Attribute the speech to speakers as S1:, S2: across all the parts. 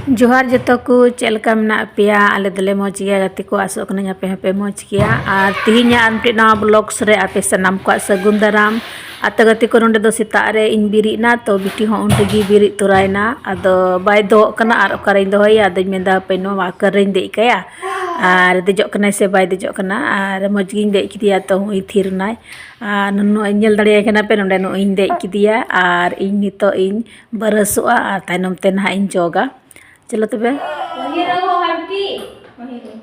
S1: जोहार जतो को चलका मना पेया आले दले मौज गया गति को आसो कना पे पे मौज गया और तिहिnya आनपे ना ब्लॉग्स रे आपे सनाम को सगुन दाराम आतो गति को नोंडे दो सेता रे इन बिरी ना तो बिटी हो उंडे गी बिरी तुरायना आदो बाय दो कना आर ओकारे दो होय आदो मेंदा पे नो वा करें दे कया आर देजो कना से बाय देजो कना आर मौज गिन दे किदिया तो हुई थिर नाय नुनो इनल दड़े कना पे नोंडे no in they किदिया are in नितो इन बरसोआ आर तायनम ते ना इन जोगा चलो तबे वही रहो हरती वही रहो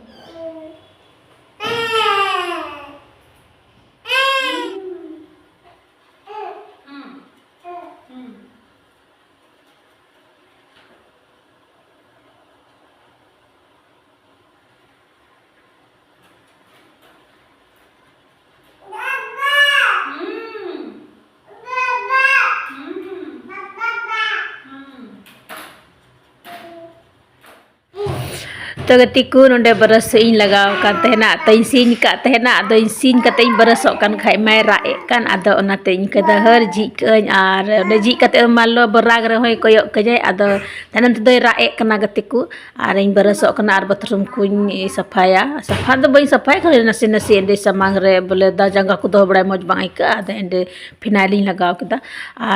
S1: तो गतिकू नोंडे बरस इन लगाव कान तहना तो सीन का तहना दो सीन कते बरसो कान खाय माय राए कान आदो ओनाते इन कदा हर जी कन आर ने जी कते मालो बराग रे होय कोयो कजे आदो तनन तो राए कना गतिकू आर इन बरसो कना आर बाथरूम कुኝ सफाया सफा दो बई सफाय करे नसे नसे एंडे समांग रे बोले दा जंगा को दो बड़ाय मौज बांग का आदो एंडे फिनाइल इन लगाव कदा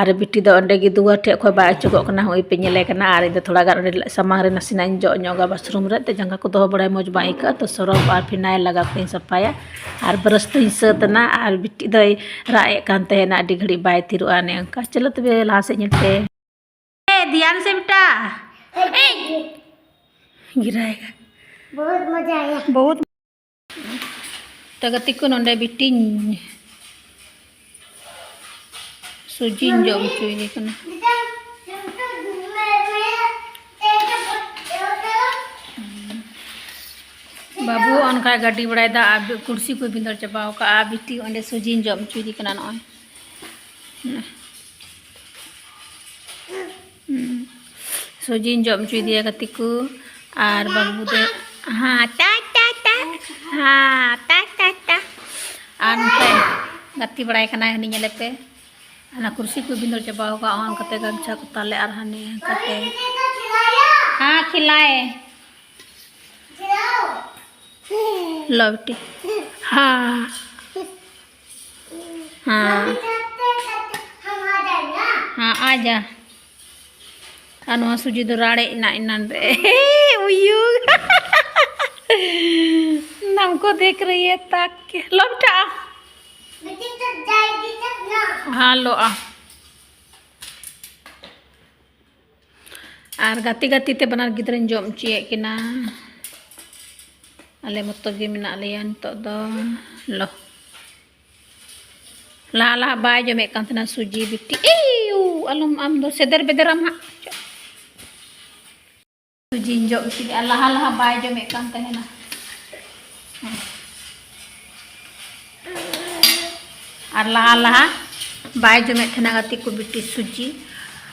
S1: आर बिटी दो ओंडे गी दुआ ठे खो बा चुगो कना होय पे नेले कना आर इन थोड़ा गार समांग रे नसे ना जो ñoga बाथरूम रे जंगा को दो बड़ा मौज बाई का तो सरफ और फिनाइल लगा के सफाया और ब्रश तो सतना और बिटी दो राए कान तहना अडी घड़ी बाय थिरु आने अंका चलो तबे लहा से ñते ए ध्यान से बेटा ए गिराएगा बहुत मजा आया बहुत तगति को नोंडे बिटी सुजिन जम चुई कना बाबू उनका गाड़ी बड़ा दा कुर्सी को बिंदर चबाओ का आ बिटी ओंडे सुजिन जम चुई कना नय सुजिन जम चुई दिया गति को आर बाबू दे हां टा टा टा हां टा टा टा आन पे गति बड़ा कना हनी नेले पे ना कुर्सी को बिंदर चबाओ का ऑन कते गमछा को ताले आर हनी कते हां खिलाए लवटी हाँ हाँ हाँ आजा अनु सुजी दो राड़े ना इनन रे उयू हमको देख रही है ताक के लवटा हाँ लो आ आर गाती गाती ते बनार गिद्रन जम चिए किना अले मत गे मेना लेया नितो दो लो ला ला बाय जमे कांतना सुजी बिटी एयू अलम आम दो सेदर बेदरम हा सुजी जो सी ला ला बाय जमे कांतना और ला ला बाय जमे थना गति को बिटी सुजी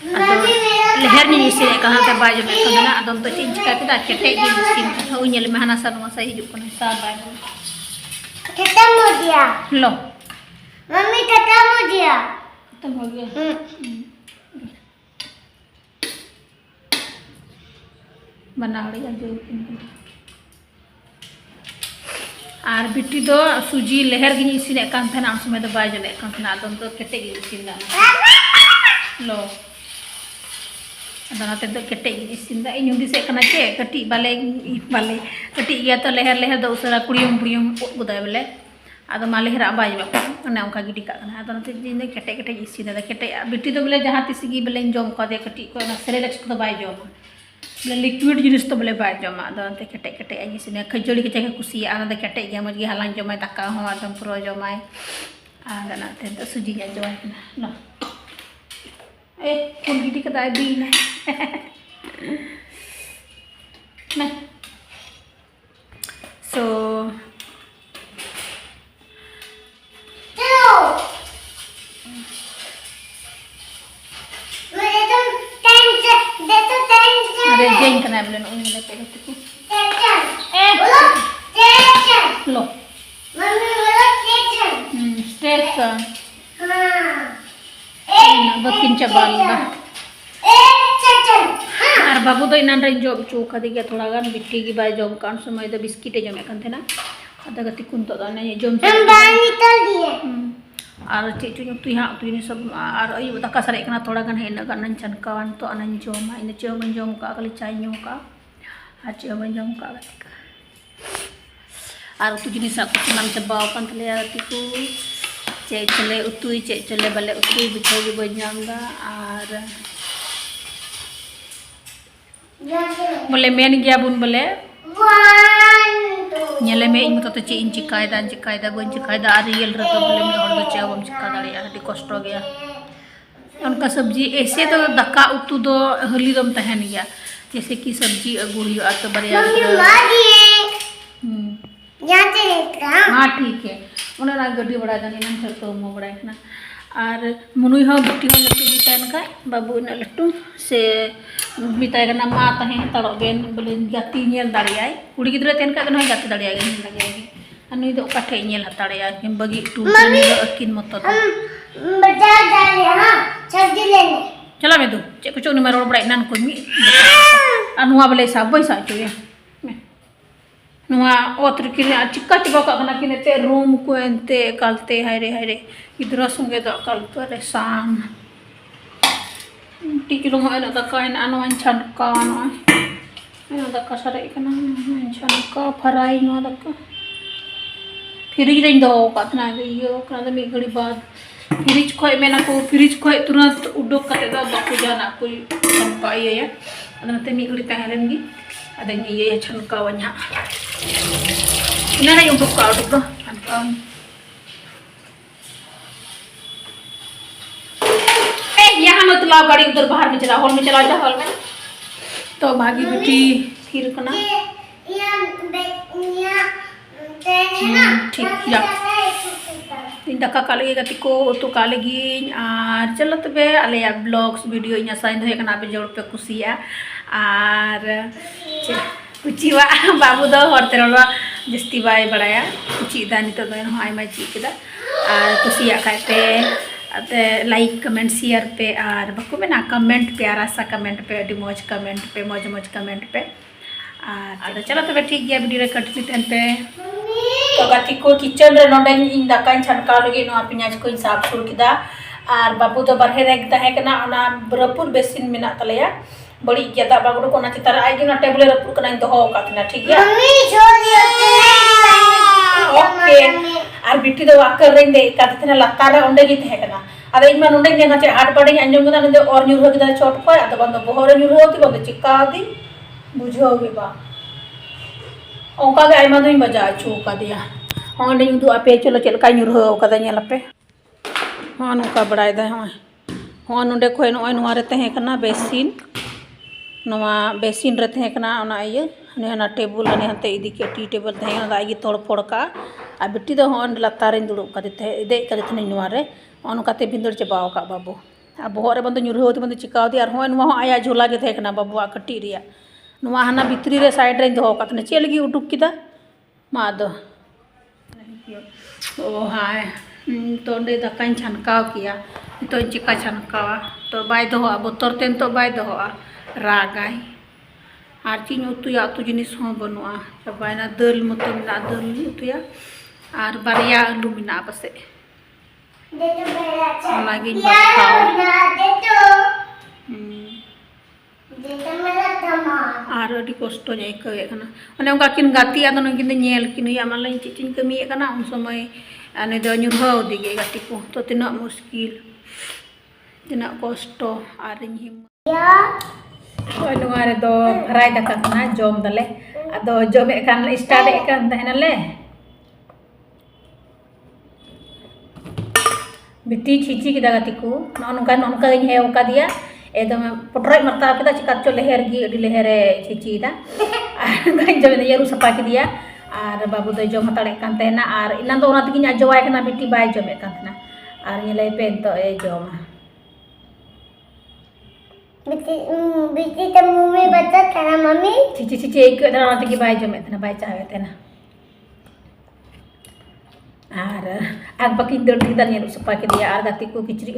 S1: leher ni isi kah te baju me kana adom to tin ka kita kete gi sim ho nyel me hana san masa hidup kana sa baju ketemu dia lo mami ketemu dia bana hari aja आर बिटी दो सुजी लेहर गिनी isi ne kan thana am समय तो baju ne kan thana adom to kete gi sim da lo अदाते तो केटे इसिन दा इनु दिसे कना चे कटी बाले बाले कटी गया तो लेहर लेहर दो उसरा कुड़ियम कुड़ियम गुदाय बले आदो मा लेहर बाज बा ने उनका गिडी का कना अदाते जिने केटे केटे इसिन दा केटे बिटी तो बले जहां तिसगी बले जम को दे कटी को ना सेरेलेक्स को बाय जम बले लिक्विड जिनिस तो बले बाय जम अदाते केटे केटे इसिन खजड़ी के जगह कुसी आना दा केटे गया मज गे हलां जमाय दाका हो आदम प्रो जमाय आदनाते तो सुजी या जवाय ना लो कौन गिटी कदा दी ना ना सो अरे जेन कना बोले उन ले पे लो मम्मी बोलो स्ट्रेट हां Bakin cabal ba. और बाबू तो इनान रही जॉब चो खा दिया थोड़ा गान बिट्टी की बाय जॉब कान समय तो बिस्किट जम एकान थे ना अदा गति कुन तो दाने जॉब से और चीचू तु यहाँ तु ini सब और अयु दाका सारे कना थोड़ा गान हेना गान चनकावन तो अनन जॉम इन जॉम जॉम का कली चाय न्यू का और जॉम का और तु जिनिस aku senam cebaw kan tele atiku cek cele utui cek cele balik utui bisa gi banyam da और बोले मेन गया बुन बोले nyale me ing to चे इन चिकायदा बन चिकायदा आ रियल रतो बोले मे और चे हम चिका दाड़िया हटी कष्ट गया उनका सब्जी ऐसे तो दका उतु दो हली दम तहन गया जैसे कि सब्जी अगु हुआ तो बरिया हाँ ठीक है उन्हें गड्डी बड़ा जानी ना चलते मो बड़ा ना और मुनुई हो बिट्टी हो लट्टू बितान का बाबू इन लट्टू से बिताए ना मा तहे तड़ो बेन बोले गाती नेल दाड़िया कुड़ी गिद्रा तेन का नय गाती दाड़िया गे लगे अनुई दो काठे नेल हताड़िया हम बगी टू अकिन मत तो बाजार जा ले हां सब्जी लेने चला में दो चे कुछ नि मारो बड़ा नान को मी अनुवा बोले सा बैसा चोया नुआ ओत्र किने चिक्का चिबा का कना किने ते रूम को एंते कालते हायरे इधर संगे द काल परेशान टिकिलो होना द काइन अनवन छनका नो द का सरे कना छनका फराई नो द का फ्रिज रे दो कतना यो कना मी घड़ी बाद फ्रिज खोय मेना को फ्रिज खोय तुरंत उडोक कते द बाकु जाना कोई छनका ये अदनते मी घड़ी तहरेंगी adanya iya छनकावnya ina na yung buka udah छनकावन यहाँ मत लाओ गाड़ी उधर बाहर में चला हॉल में चला जा हॉल में तो भागी बेटी फिर कना ठीक या इन दका काले गति को तो काले गिन और चलो तबे आले ब्लॉग्स वीडियो इना साइन होय कना पे जोड़ पे कुसिया और कुचिवा बाबू दो हरते रोला जस्ती बाय बड़ाया कुची दानी तो दोन हाय मा ची केदा और कुसिया खाते अते लाइक कमेंट शेयर पे और बको में ना कमेंट प्यारा सा कमेंट पे अडी मौज कमेंट पे मौज कमेंट पे और चलो तबे ठीक गया वीडियो कंटिन्यू तेन पे तो गाती को किचन रे नोडे इन दाका छनका लगे नो पियाज को साफ सुर किदा और बाबू तो बाहर रे तहे कना ओना बरपुर बेसिन मेना तलेया बड़ी गया दा बागुड़ को ना चितार आइगी ना टेबल रपुर कना दो हो कातना ठीक है ओके और बिटी दो आकर रे दे कातना लतार ओंडे गी तहे कना अद इन मान ओंडे गेना चे आठ बड़े अंजम गदा ने और न्यूर हो गदा छोट को अद बंद बहरे न्यूर होती बंद चिका दी बुझोगे बा ओका गे आइमा दोई बजा छु का दिया ओंडे दु आपे चलो चलका न्यूर हो कदा नेल पे हां नुका बड़ाय दा हां ओंडे खोय नोय नुआरे तहे कना बेसिन नवा बेसिन रे तहे कना ओना इये ने टेबल ने हते इदी के टी टेबल तहे ना आगे तोड़ फोड़ का आ बिट्टी दो होन लतारे दुड़ो का दे दे का दे थने नुआरे ओन काते बिंदर चबाव का बाबू आ बहरे बंद न्यूर होती बंद चिकाव दी और होन नुआ आया झोला के तहे कना बाबू आ कटी रिया नुआ हना भितरी रे साइड रे दो का तने चेलगी उडुक किदा मा दो ओ हाय तो डे दकाइन छनकाव किया तो चिका छनकावा तो बाय दो बोतर तेन तो बाय दो रागाय और चीन उतुया उतु जिनिस हो बनुआ चबायना दल मत मिना दल उतुया और बारिया आलू मिना पसे लागिन बताओ और अडी कष्ट जाय कवे कना माने उनका किन गाती आदो किन नेल किन या माले चिचिन कमी कना उन समय अने दो न्यूर हो दिगे गाती को तो तिना मुश्किल तिना कष्ट और हिम नुआरे दो फ्राई दाका कना जम दले अदो जमे कान स्टार्ट एकान तहनले बिटी छिची किदा गाती को ननका ननका हे ओका दिया एकदम पटराई मरता किदा चिका चो लहर गी अडी लहरे छिची दा गाय जमे यरु सपा की दिया और बाबू दो जम हताड़े कान तहना और इना दो ओना तकिन जवाय कना बिटी बाय जमे कान तहना और नेले पे तो ए जमा बिटी तो मम्मी बता था ना मम्मी चिची चिची एक दरा तकी बाय जमे तना बाय चावे तना और आग बकी दर्द की दनिया सपा के दिया और गाती को किचरी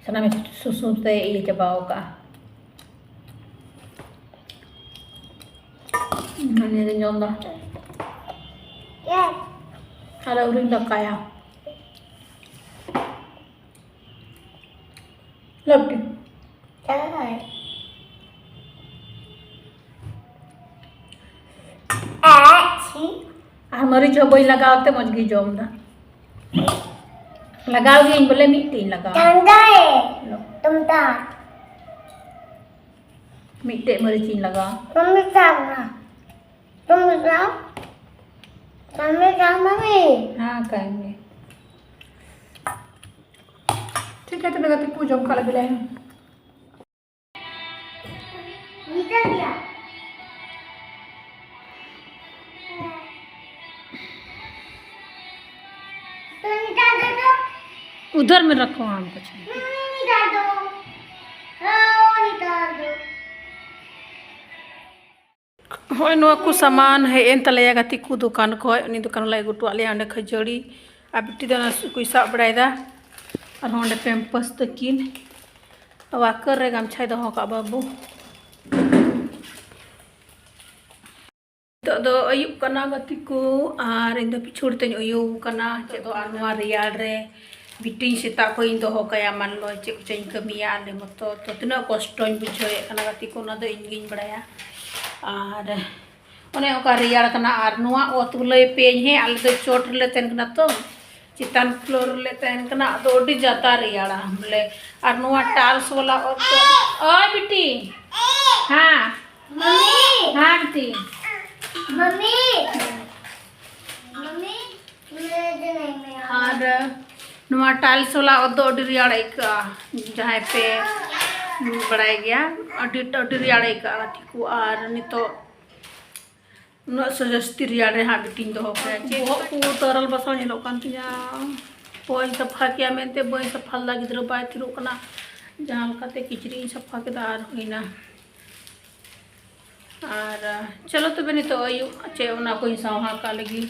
S1: Sana susu teh iya coba ka. Ini nyontoh.
S2: Ya.
S1: Ada uring dah kaya. Lebih.
S2: Jangan. Sih.
S1: मरी चौबई लगाते मजगी जोम दा लगाओगे बोले मिट्टी लगाओ
S2: ठंडा है तुम
S1: मिट्टी मरी चीन लगाओ
S2: मम्मी जाओ मम्मी
S1: हाँ कहेंगे ठीक है तो लगा तो पूजो खा लगे
S2: निकल गया
S1: उधर में रखो आम कुछ होय नुआ को सामान है एन तले गति को दुकान को उनी दुकान लाई गुटु आले अंडे खजड़ी आ बिट्टी दना कोई साब बड़ायदा और होंडे पेम्पस तकिन वाकर रे गामछाय दो का बाबू तो अयुब कना गति को और इन दो पिछुड़ते अयुब कना चे दो आनुआ रियाल रे बिट्टी सेता को इन दो कया मान लो चे कुछ कमिया आले मतो तो तना कष्ट बुझे कना गति को ना दो इंगिन बड़ाया और उन्हें ओका रियाल कना और नुआ ओत लय पेज है आले दो चोट ले तेन कना तो चितान फ्लोर ले तेन कना दो ओडी जाता रियाला बोले और नुआ टाल्स वाला और तो ओए बिट्टी हां
S2: मम्मी
S1: हां बिट्टी
S2: मम्मी मुझे नहीं मैं
S1: और नुआ टाइल्स वाला ओदो ओडी रियाड़ा का जहाँ पे बढ़ाया गया ओडी रियाड़ा का ठीक और नहीं तो नुआ सजस्ती रियाड़े हाँ बिटिंग दो हो गया वो तरल बसा नहीं लोग कांती जा बोई सफा किया में ते बोई सफा लगी दर बाय थी रुकना जहाँ लकाते किचरी सफा के दार हुई ना और चलो तो बनी तो अयु चे उना कोई साहा का लगी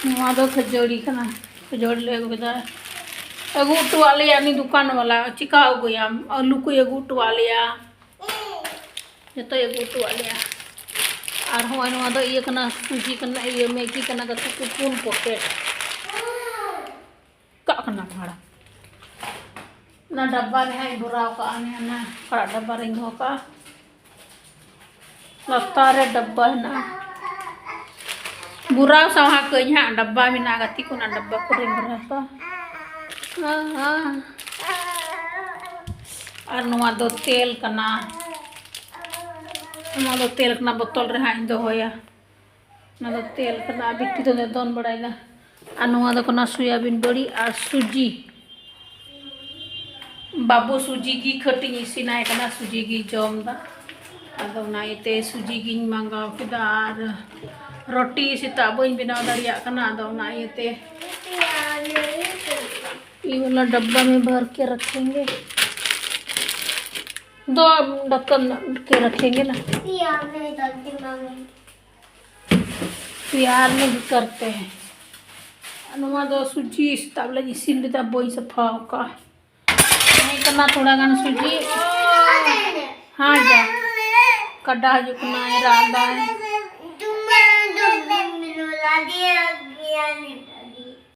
S1: वहाँ दो खजोड़ी खाना खजोड़ी ले गया एगो उठवा लिया नहीं दुकान वाला चिका हो गया आलू को एगो उठवा लिया ये तो एगो उठवा लिया और हमारे वहाँ दो ये करना सूजी करना ये मैगी करना का कुकुन पॉकेट का करना भाड़ा ना डब्बा में है बुराव का आने ना खड़ा डब्बा रिंग होगा लगता है डब्बा है ना बुराव सहा के यहाँ डब्बा में ना गति को ना डब्बा को रिंग रहता और नुआ दो तेल करना नुआ दो तेल करना बोतल रहा इन दो होया ना दो तेल करना बिट्टी तो दे दोन बड़ाइला और नुआ दो करना सोयाबीन बड़ी और सूजी बाबू सूजी की खटी इसी ना करना सूजी की जोम दा अदो ना इते सूजी की मांगा फिदार रोटी सीता बन बनाव दाड़िया करना अदो ना इते ये वाला डब्बा में भर के रखेंगे दो ढक्कन के रखेंगे ना प्यार में भी करते हैं अनुमा दो सूजी तबला इसीलिए तब बोई सफा का नहीं करना थोड़ा गाना सूजी हाँ जा कड़ा जो कुना है रांदा है